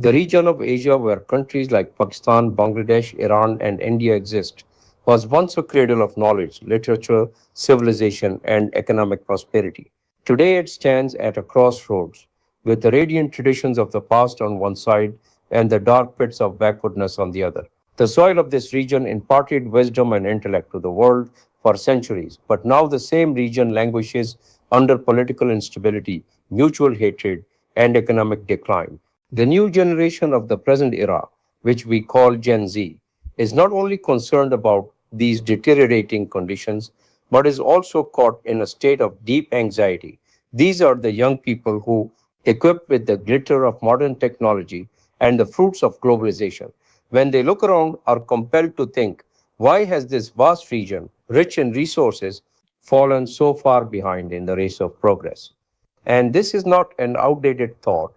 The region of Asia where countries like Pakistan, Bangladesh, Iran, and India exist was once a cradle of knowledge, literature, civilization, and economic prosperity. Today it stands at a crossroads, with the radiant traditions of the past on one side and the dark pits of backwardness on the other. The soil of this region imparted wisdom and intellect to the world for centuries, but now the same region languishes under political instability, mutual hatred, and economic decline. The new generation of the present era, which we call Gen Z, is not only concerned about these deteriorating conditions, but is also caught in a state of deep anxiety. These are the young people who, equipped with the glitter of modern technology and the fruits of globalization, when they look around, are compelled to think, why has this vast region, rich in resources, fallen so far behind in the race of progress? And this is not an outdated thought,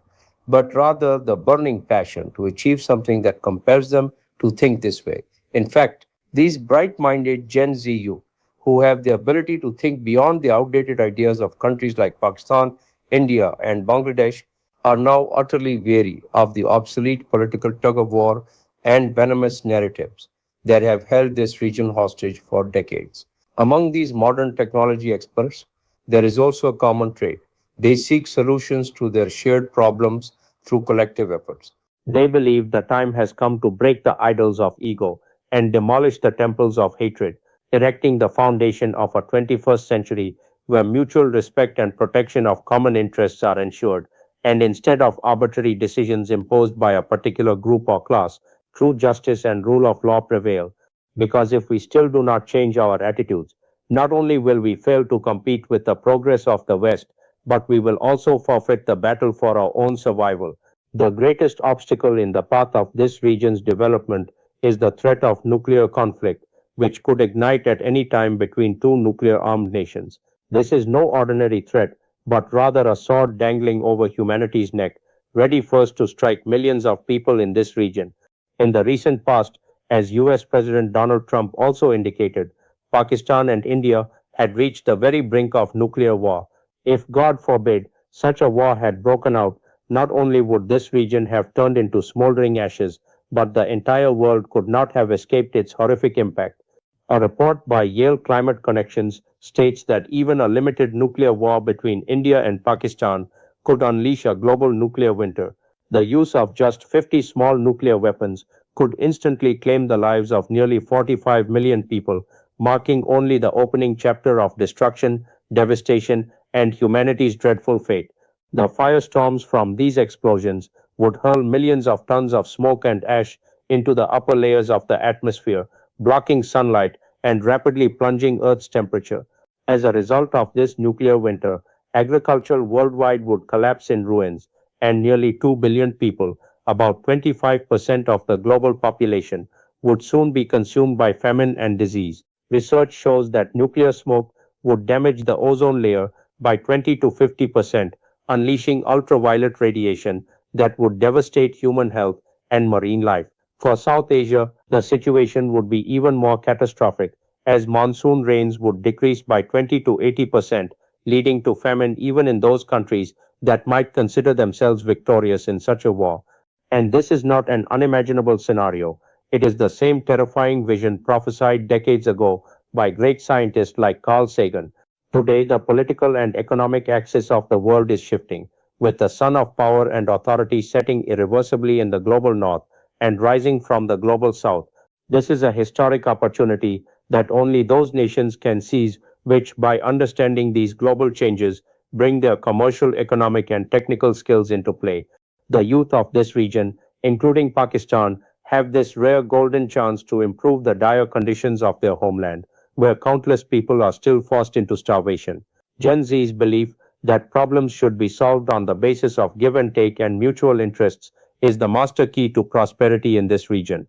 but rather the burning passion to achieve something that compels them to think this way. In fact, these bright minded Gen Z youth, who have the ability to think beyond the outdated ideas of countries like Pakistan, India, and Bangladesh, are now utterly weary of the obsolete political tug of war and venomous narratives that have held this region hostage for decades. Among these modern technology experts, there is also a common trait. They seek solutions to their shared problems through collective efforts. They believe the time has come to break the idols of ego and demolish the temples of hatred, erecting the foundation of a 21st century where mutual respect and protection of common interests are ensured, and instead of arbitrary decisions imposed by a particular group or class, true justice and rule of law prevail. Because if we still do not change our attitudes, not only will we fail to compete with the progress of the West, but we will also forfeit the battle for our own survival. The greatest obstacle in the path of this region's development is the threat of nuclear conflict, which could ignite at any time between two nuclear armed nations. This is no ordinary threat, but rather a sword dangling over humanity's neck, ready first to strike millions of people in this region. In the recent past, as US President Donald Trump also indicated, Pakistan and India had reached the very brink of nuclear war. If, God forbid, such a war had broken out, not only would this region have turned into smoldering ashes, but the entire world could not have escaped its horrific impact. A report by Yale Climate Connections states that even a limited nuclear war between India and Pakistan could unleash a global nuclear winter. The use of just 50 small nuclear weapons could instantly claim the lives of nearly 45 million people, marking only the opening chapter of destruction, devastation, and humanity's dreadful fate. The firestorms from these explosions would hurl millions of tons of smoke and ash into the upper layers of the atmosphere, blocking sunlight and rapidly plunging Earth's temperature. As a result of this nuclear winter, agriculture worldwide would collapse in ruins, and nearly 2 billion people, about 25% of the global population, would soon be consumed by famine and disease. Research shows that nuclear smoke would damage the ozone layer by 20 to 50%, unleashing ultraviolet radiation that would devastate human health and marine life. For South Asia, the situation would be even more catastrophic, as monsoon rains would decrease by 20 to 80%, leading to famine even in those countries that might consider themselves victorious in such a war. And this is not an unimaginable scenario. It is the same terrifying vision prophesied decades ago by great scientists like Carl Sagan. Today, the political and economic axis of the world is shifting, with the sun of power and authority setting irreversibly in the global north and rising from the global south. This is a historic opportunity that only those nations can seize which, by understanding these global changes, bring their commercial, economic, and technical skills into play. The youth of this region, including Pakistan, have this rare golden chance to improve the dire conditions of their homeland, where countless people are still forced into starvation. Gen Z's belief that problems should be solved on the basis of give and take and mutual interests is the master key to prosperity in this region.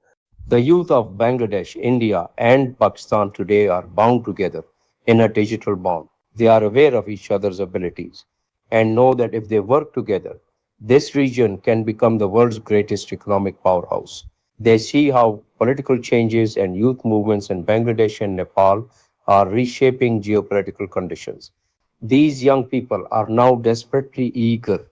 The youth of Bangladesh, India, and Pakistan today are bound together in a digital bond. They are aware of each other's abilities and know that if they work together, this region can become the world's greatest economic powerhouse. They see how political changes and youth movements in Bangladesh and Nepal are reshaping geopolitical conditions. These young people are now desperately eager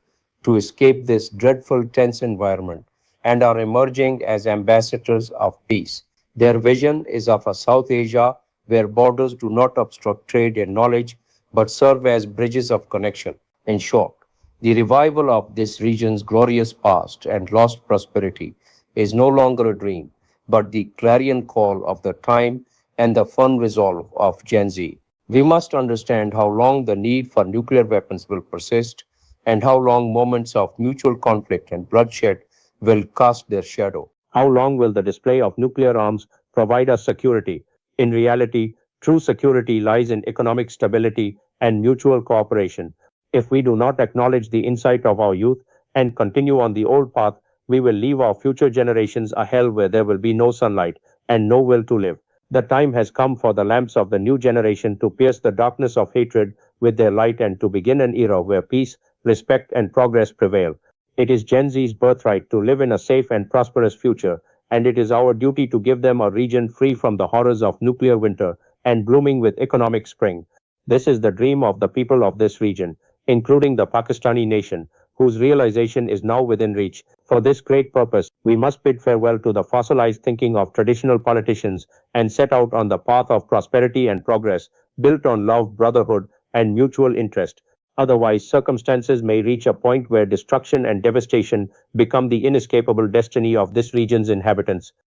to escape this dreadful, tense environment and are emerging as ambassadors of peace. Their vision is of a South Asia where borders do not obstruct trade and knowledge but serve as bridges of connection. In short, the revival of this region's glorious past and lost prosperity is no longer a dream, but the clarion call of the time and the firm resolve of Gen Z. We must understand how long the need for nuclear weapons will persist and how long moments of mutual conflict and bloodshed will cast their shadow. How long will the display of nuclear arms provide us security? In reality, true security lies in economic stability and mutual cooperation. If we do not acknowledge the insight of our youth and continue on the old path, we will leave our future generations a hell where there will be no sunlight and no will to live. The time has come for the lamps of the new generation to pierce the darkness of hatred with their light and to begin an era where peace, respect, and progress prevail. It is Gen Z's birthright to live in a safe and prosperous future, and it is our duty to give them a region free from the horrors of nuclear winter and blooming with economic spring. This is the dream of the people of this region, including the Pakistani nation, whose realization is now within reach. For this great purpose, we must bid farewell to the fossilized thinking of traditional politicians and set out on the path of prosperity and progress, built on love, brotherhood, and mutual interest. Otherwise, circumstances may reach a point where destruction and devastation become the inescapable destiny of this region's inhabitants.